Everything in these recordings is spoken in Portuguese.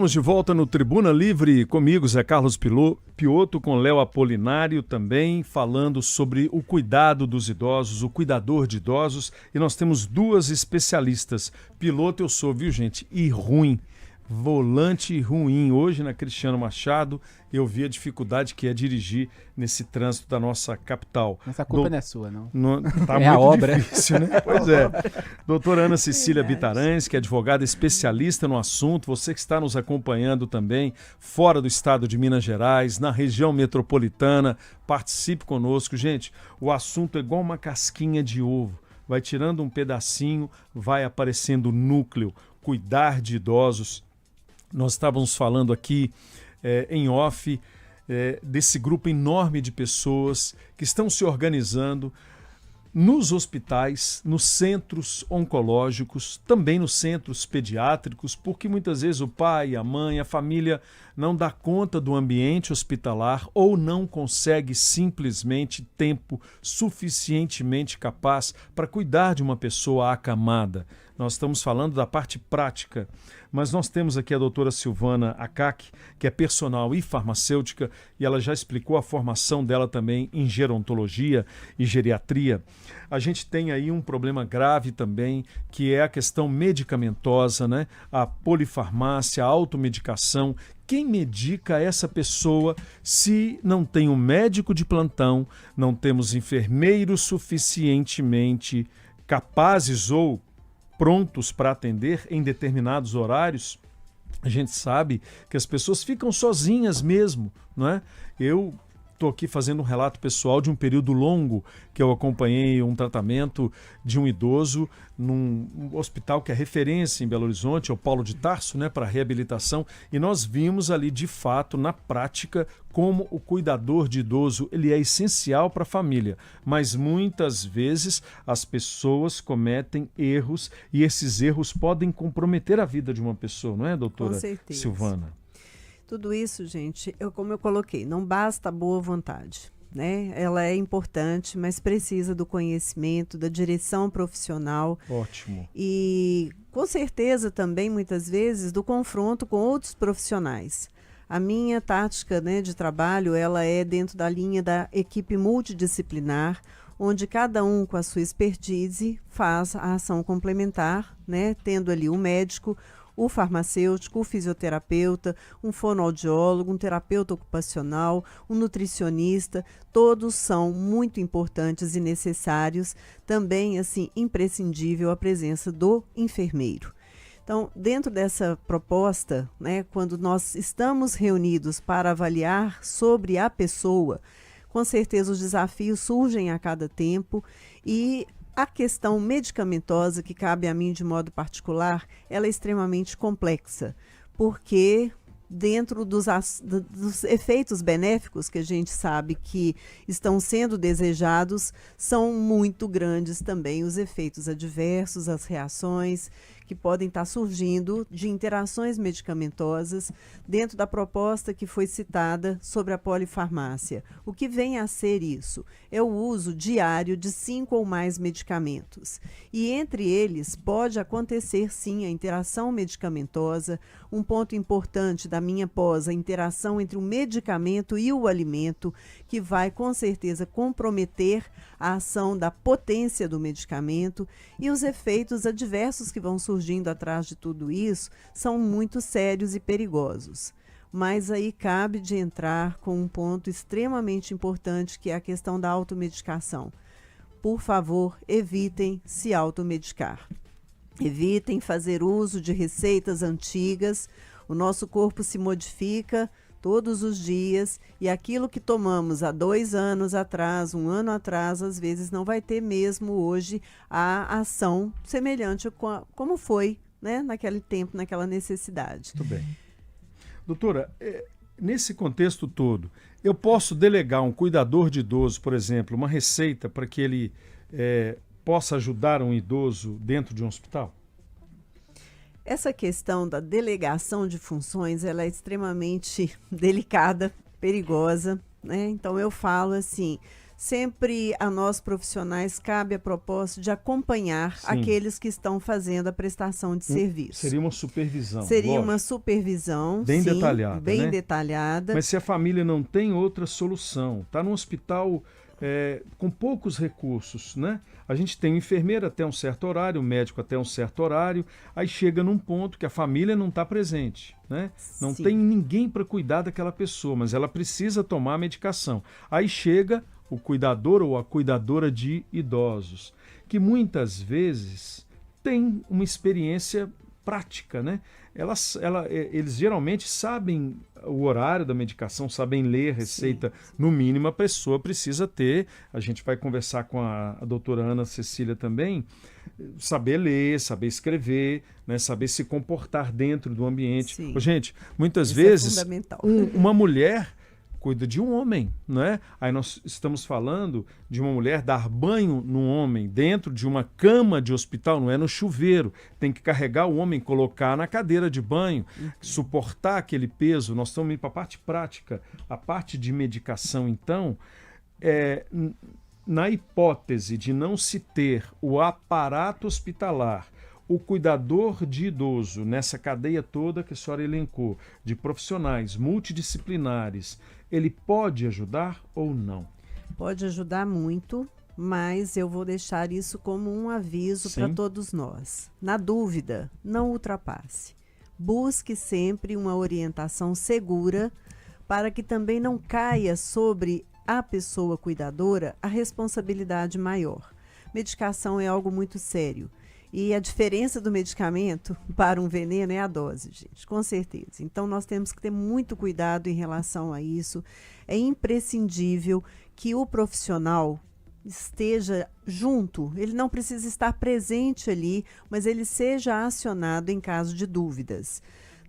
Estamos de volta no Tribuna Livre, comigo, Zé Carlos Pioto, com Léo Apolinário também, falando sobre o cuidado dos idosos, o cuidador de idosos. E nós temos duas especialistas. Piloto eu sou, viu, gente? E ruim. Volante ruim. Hoje, na Cristiano Machado, eu vi a dificuldade que é dirigir nesse trânsito da nossa capital. Essa culpa não é sua, não. Tá É muito a obra. difícil, né? Pois é. Doutora Ana Cecília Bitarães, que é advogada especialista no assunto. Você que está nos acompanhando também, fora do estado de Minas Gerais, na região metropolitana, participe conosco. Gente, o assunto é igual uma casquinha de ovo. Vai tirando um pedacinho, vai aparecendo o núcleo. Cuidar de idosos. Nós estávamos falando aqui em off desse grupo enorme de pessoas que estão se organizando nos hospitais, nos centros oncológicos, também nos centros pediátricos, porque muitas vezes o pai, a mãe, a família não dá conta do ambiente hospitalar ou não consegue simplesmente tempo suficientemente capaz para cuidar de uma pessoa acamada. Nós estamos falando da parte prática, mas nós temos aqui a doutora Silvana Akak, que é personal e farmacêutica, e ela já explicou a formação dela também em gerontologia e geriatria. A gente tem aí um problema grave também, que é a questão medicamentosa, né? A polifarmácia, a automedicação. Quem medica essa pessoa se não tem um médico de plantão, não temos enfermeiros suficientemente capazes ou prontos para atender em determinados horários? A gente sabe que as pessoas ficam sozinhas mesmo, não é? Eu estou aqui fazendo um relato pessoal de um período longo que eu acompanhei um tratamento de um idoso num hospital que é referência em Belo Horizonte, é o Paulo de Tarso, né, para reabilitação, e nós vimos ali de fato, na prática, como o cuidador de idoso ele é essencial para a família, mas muitas vezes as pessoas cometem erros e esses erros podem comprometer a vida de uma pessoa, não é, doutora Silvana? Tudo isso, gente, como eu coloquei, não basta a boa vontade, né? Ela é importante, mas precisa do conhecimento, da direção profissional. Ótimo. E, com certeza, também, muitas vezes, do confronto com outros profissionais. A minha tática, né, de trabalho, ela é dentro da linha da equipe multidisciplinar, onde cada um, com a sua expertise, faz a ação complementar, né, tendo ali o médico, o farmacêutico, o fisioterapeuta, um fonoaudiólogo, um terapeuta ocupacional, um nutricionista, todos são muito importantes e necessários. Também, assim, imprescindível a presença do enfermeiro. Então, dentro dessa proposta, né, quando nós estamos reunidos para avaliar sobre a pessoa, com certeza os desafios surgem a cada tempo e a questão medicamentosa, que cabe a mim de modo particular, ela é extremamente complexa, porque dentro dos efeitos benéficos que a gente sabe que estão sendo desejados, são muito grandes também os efeitos adversos, as reações que podem estar surgindo de interações medicamentosas dentro da proposta que foi citada sobre a polifarmácia. O que vem a ser isso? É o uso diário de 5 ou mais medicamentos. E entre eles pode acontecer sim a interação medicamentosa. Um ponto importante da minha pós, a interação entre o medicamento e o alimento, que vai com certeza comprometer a ação da potência do medicamento, e os efeitos adversos que vão surgindo atrás de tudo isso são muito sérios e perigosos. Mas aí cabe de entrar com um ponto extremamente importante, que é a questão da automedicação. Por favor, evitem se automedicar. Evitem fazer uso de receitas antigas. O nosso corpo se modifica todos os dias e aquilo que tomamos há 2 anos atrás, 1 ano atrás, às vezes não vai ter mesmo hoje a ação semelhante como foi, né, naquele tempo, naquela necessidade. Muito bem. Doutora, nesse contexto todo, eu posso delegar um cuidador de idoso, por exemplo, uma receita para que ele possa ajudar um idoso dentro de um hospital? Essa questão da delegação de funções, ela é extremamente delicada, perigosa, né? Então eu falo assim, sempre a nós profissionais cabe a propósito de acompanhar aqueles que estão fazendo a prestação de serviço. Seria uma supervisão. Seria lógico. uma supervisão, Bem sim, detalhada. bem né? detalhada. Mas se a família não tem outra solução, está num hospital com poucos recursos, né? A gente tem um enfermeiro até um certo horário, um médico até um certo horário, aí chega num ponto que a família não está presente, né? Não Sim. tem ninguém para cuidar daquela pessoa, mas ela precisa tomar a medicação. Aí chega o cuidador ou a cuidadora de idosos, que muitas vezes tem uma experiência prática, né? Eles geralmente sabem o horário da medicação, sabem ler receita. Sim. No mínimo, a pessoa precisa ter. A gente vai conversar com a doutora Ana Cecília também, saber ler, saber escrever, né? Saber se comportar dentro do ambiente. Sim. Gente, muitas Isso vezes é fundamental. Uma mulher cuida de um homem, não é? Aí nós estamos falando de uma mulher dar banho num homem dentro de uma cama de hospital, não é no chuveiro. Tem que carregar o homem, colocar na cadeira de banho, suportar aquele peso. Nós estamos indo para a parte prática. A parte de medicação, então, na hipótese de não se ter o aparato hospitalar, o cuidador de idoso, nessa cadeia toda que a senhora elencou, de profissionais multidisciplinares, ele pode ajudar ou não? Pode ajudar muito, mas eu vou deixar isso como um aviso para todos nós. Na dúvida, não ultrapasse. Busque sempre uma orientação segura para que também não caia sobre a pessoa cuidadora a responsabilidade maior. Medicação é algo muito sério. E a diferença do medicamento para um veneno é a dose, gente, com certeza. Então, nós temos que ter muito cuidado em relação a isso. É imprescindível que o profissional esteja junto. Ele não precisa estar presente ali, mas ele seja acionado em caso de dúvidas.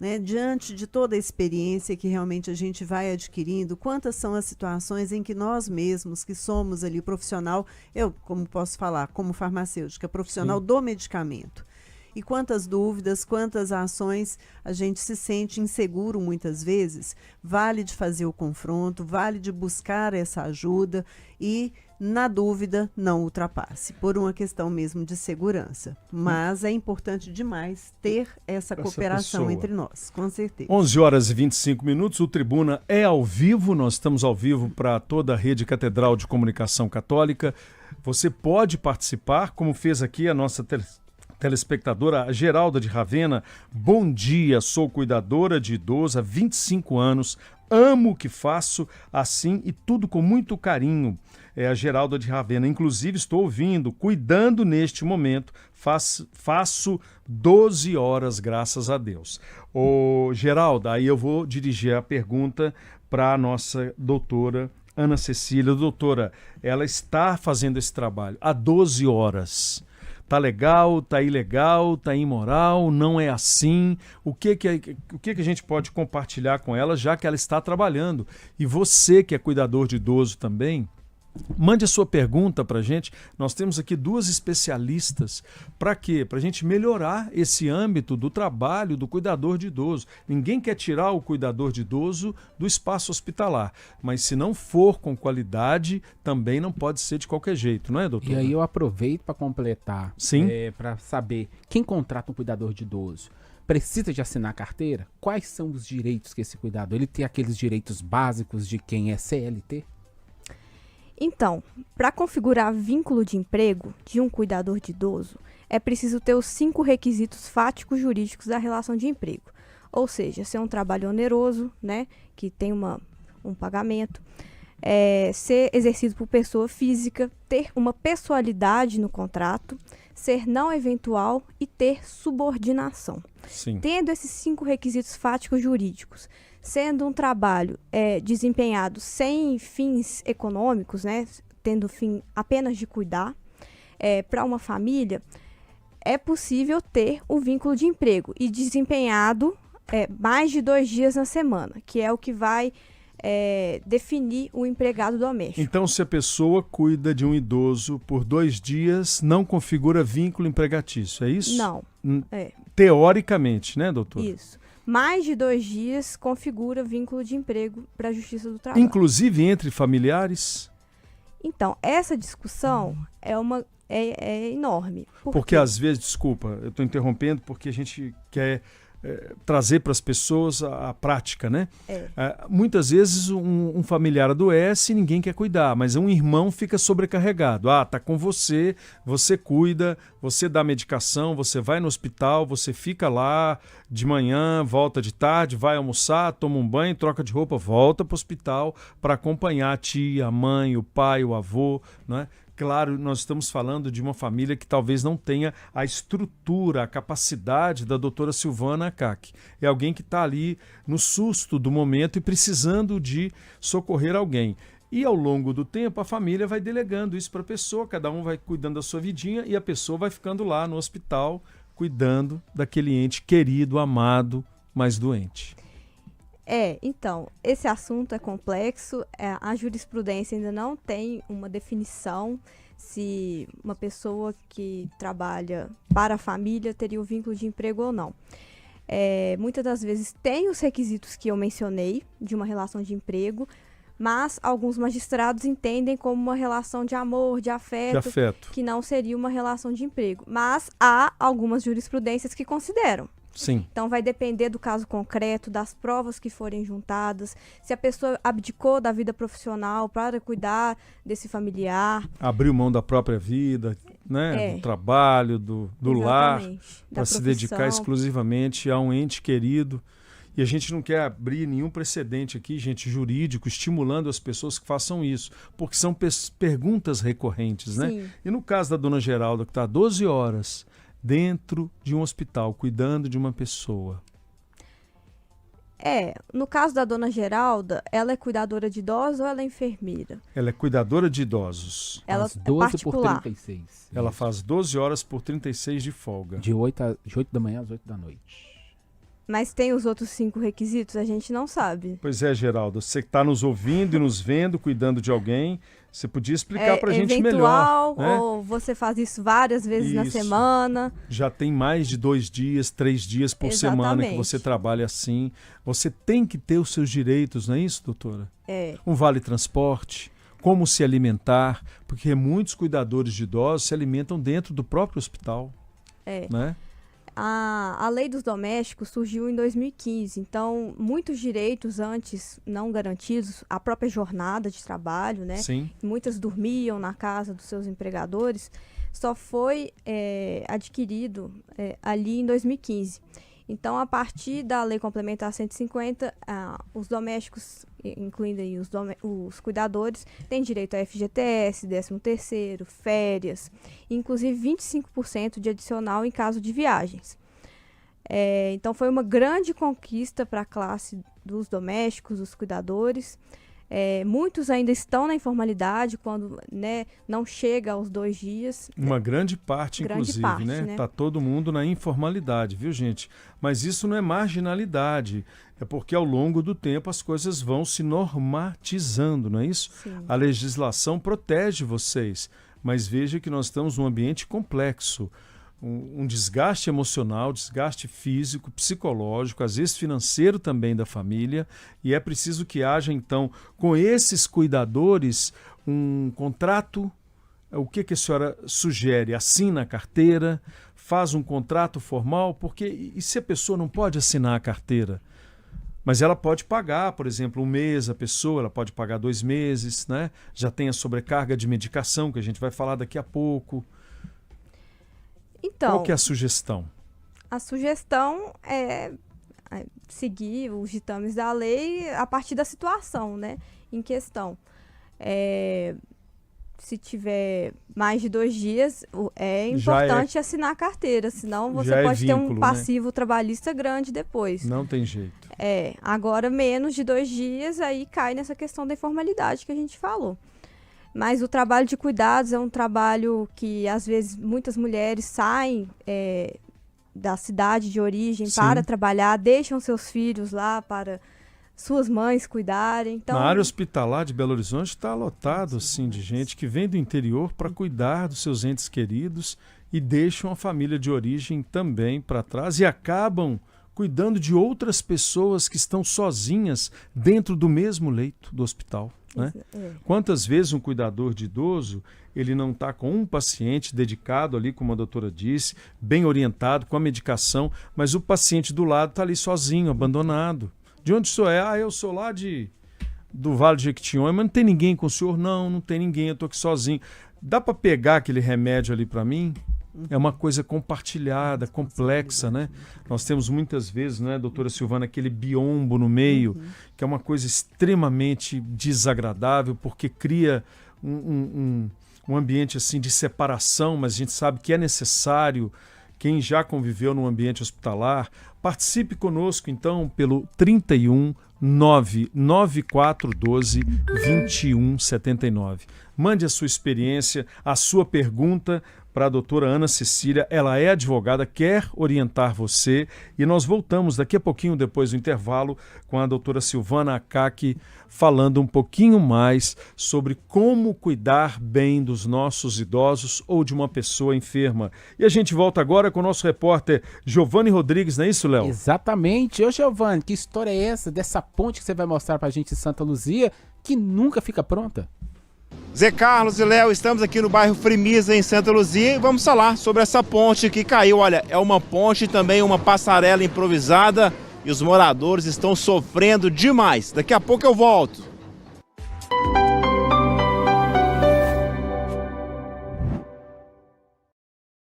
Né, diante de toda a experiência que realmente a gente vai adquirindo, quantas são as situações em que nós mesmos, que somos ali o profissional, eu, como posso falar, como farmacêutica, profissional do medicamento, e quantas dúvidas, quantas ações a gente se sente inseguro muitas vezes, vale de fazer o confronto, vale de buscar essa ajuda e, na dúvida, não ultrapasse, por uma questão mesmo de segurança. Mas é importante demais ter essa cooperação pessoa. entre nós, com certeza. 11 horas e 25 minutos, o Tribuna é ao vivo, nós estamos ao vivo para toda a rede Catedral de Comunicação Católica. Você pode participar, como fez aqui a nossa telespectadora Geralda de Ravena. Bom dia, sou cuidadora de idoso há 25 anos, amo o que faço assim e tudo com muito carinho. É a Geralda de Ravena. Inclusive estou ouvindo, cuidando neste momento, faço 12 horas, graças a Deus. Ô Geralda, aí eu vou dirigir a pergunta para a nossa doutora Ana Cecília. Doutora, ela está fazendo esse trabalho há 12 horas. Tá legal, tá ilegal, tá imoral, não é assim. O que a gente pode compartilhar com ela, já que ela está trabalhando? E você, que é cuidador de idoso também, mande a sua pergunta para a gente. Nós temos aqui duas especialistas. Para quê? Para a gente melhorar esse âmbito do trabalho do cuidador de idoso. Ninguém quer tirar o cuidador de idoso do espaço hospitalar. Mas se não for com qualidade, também não pode ser de qualquer jeito, não é, doutor? E aí eu aproveito para completar, para saber quem contrata um cuidador de idoso. Precisa de assinar carteira? Quais são os direitos que esse cuidador... Ele tem aqueles direitos básicos de quem é CLT? Então, para configurar vínculo de emprego de um cuidador de idoso, é preciso ter os 5 requisitos fáticos jurídicos da relação de emprego. Ou seja, ser um trabalho oneroso, né, que tem um pagamento, ser exercido por pessoa física, ter uma pessoalidade no contrato, ser não eventual e ter subordinação. Sim. Tendo esses 5 requisitos fáticos jurídicos, sendo um trabalho desempenhado sem fins econômicos, né, tendo fim apenas de cuidar, para uma família, é possível ter o vínculo de emprego e desempenhado mais de 2 dias na semana, que é o que vai definir o empregado doméstico. Então, se a pessoa cuida de um idoso por 2 dias, não configura vínculo empregatício, é isso? Não. Teoricamente, né, doutor? Isso. Mais de 2 dias configura vínculo de emprego para a Justiça do Trabalho. Inclusive entre familiares? Então, essa discussão é enorme. Porque às vezes, desculpa, eu estou interrompendo porque a gente quer trazer para as pessoas a prática, né? Muitas vezes um familiar adoece e ninguém quer cuidar, mas um irmão fica sobrecarregado. Tá com você, você cuida, você dá medicação, você vai no hospital, você fica lá de manhã, volta de tarde, vai almoçar, toma um banho, troca de roupa, volta para o hospital para acompanhar a tia, a mãe, o pai, o avô, né? Claro, nós estamos falando de uma família que talvez não tenha a estrutura, a capacidade da doutora Silvana Akak. É alguém que está ali no susto do momento e precisando de socorrer alguém. E ao longo do tempo, a família vai delegando isso para a pessoa, cada um vai cuidando da sua vidinha e a pessoa vai ficando lá no hospital, cuidando daquele ente querido, amado, mas doente. Então, esse assunto é complexo, a jurisprudência ainda não tem uma definição se uma pessoa que trabalha para a família teria o vínculo de emprego ou não. Muitas das vezes tem os requisitos que eu mencionei de uma relação de emprego, mas alguns magistrados entendem como uma relação de amor, de afeto, que não seria uma relação de emprego. Mas há algumas jurisprudências que consideram. Sim. Então vai depender do caso concreto, das provas que forem juntadas, se a pessoa abdicou da vida profissional para cuidar desse familiar. Abriu mão da própria vida, né? Do trabalho, do lar, para se dedicar exclusivamente a um ente querido. E a gente não quer abrir nenhum precedente aqui, gente, jurídico, estimulando as pessoas que façam isso, porque são perguntas recorrentes, né? Sim. E no caso da dona Geralda, que está 12 horas dentro de um hospital, cuidando de uma pessoa. No caso da dona Geralda, ela é cuidadora de idosos ou ela é enfermeira? Ela é cuidadora de idosos. Ela faz 12 particular. por 36. Ela faz 12 horas por 36 de folga. De 8 da manhã às 8 da noite. Mas tem os outros 5 requisitos? A gente não sabe. Pois é, Geraldo, você que está nos ouvindo e nos vendo, cuidando de alguém, você podia explicar para a gente melhor. Ou você faz isso várias vezes na semana. Já tem mais de 2 dias, 3 dias por semana que você trabalha assim. Você tem que ter os seus direitos, não é isso, doutora? Um vale-transporte, como se alimentar, porque muitos cuidadores de idosos se alimentam dentro do próprio hospital. Né? A lei dos domésticos surgiu em 2015, então muitos direitos antes não garantidos, a própria jornada de trabalho, né? Sim. Muitas dormiam na casa dos seus empregadores, só foi adquirido ali em 2015. Então, a partir da Lei Complementar 150, os domésticos, incluindo aí os cuidadores, têm direito a FGTS, 13º, férias, inclusive 25% de adicional em caso de viagens. Então, foi uma grande conquista para a classe dos domésticos, dos cuidadores. Muitos ainda estão na informalidade quando, né, não chega aos 2 dias. Uma grande parte, inclusive, né? Tá todo mundo na informalidade, viu, gente? Mas isso não é marginalidade, é porque ao longo do tempo as coisas vão se normatizando, não é isso? Sim. A legislação protege vocês, mas veja que nós estamos num ambiente complexo. Um desgaste emocional, desgaste físico, psicológico, às vezes financeiro também da família, e é preciso que haja, então, com esses cuidadores, um contrato. O que a senhora sugere? Assina a carteira, faz um contrato formal, porque e se a pessoa não pode assinar a carteira? Mas ela pode pagar, por exemplo, 1 mês a pessoa, ela pode pagar 2 meses, né? Já tem a sobrecarga de medicação, que a gente vai falar daqui a pouco. Então, qual que é a sugestão? A sugestão é seguir os ditames da lei a partir da situação, né, em questão. Se tiver mais de 2 dias, é importante assinar a carteira, senão você pode ter um passivo trabalhista grande depois. Não tem jeito. Agora menos de 2 dias, aí cai nessa questão da informalidade que a gente falou. Mas o trabalho de cuidados é um trabalho que, às vezes, muitas mulheres saem da cidade de origem para trabalhar, deixam seus filhos lá para suas mães cuidarem. Então, na área hospitalar de Belo Horizonte está lotado assim, de gente que vem do interior para cuidar dos seus entes queridos e deixam a família de origem também para trás e acabam cuidando de outras pessoas que estão sozinhas dentro do mesmo leito do hospital. Né? Quantas vezes um cuidador de idoso, ele não está com um paciente dedicado ali, como a doutora disse, bem orientado, com a medicação, mas o paciente do lado está ali sozinho, abandonado. De onde o senhor é? Eu sou lá do Vale de Jequitinhonha, mas não tem ninguém com o senhor? Não tem ninguém, eu estou aqui sozinho. Dá para pegar aquele remédio ali para mim? É uma coisa compartilhada, complexa, né? Nós temos muitas vezes, né, doutora Silvana, aquele biombo no meio, que é uma coisa extremamente desagradável, porque cria um ambiente assim de separação, mas a gente sabe que é necessário. Quem já conviveu num ambiente hospitalar, participe conosco então pelo 31 99412 2179. Mande a sua experiência, a sua pergunta para a doutora Ana Cecília. Ela é advogada, quer orientar você, e nós voltamos daqui a pouquinho, depois do intervalo, com a doutora Silvana Akaki, falando um pouquinho mais sobre como cuidar bem dos nossos idosos ou de uma pessoa enferma. E a gente volta agora com o nosso repórter Giovanni Rodrigues, não é isso, Léo? Exatamente. Ô, Giovanni, que história é essa dessa ponte que você vai mostrar pra gente em Santa Luzia, que nunca fica pronta? Zé Carlos e Léo, estamos aqui no bairro Fremisa, em Santa Luzia, e vamos falar sobre essa ponte que caiu. Olha, é uma ponte e também uma passarela improvisada, e os moradores estão sofrendo demais. Daqui a pouco eu volto.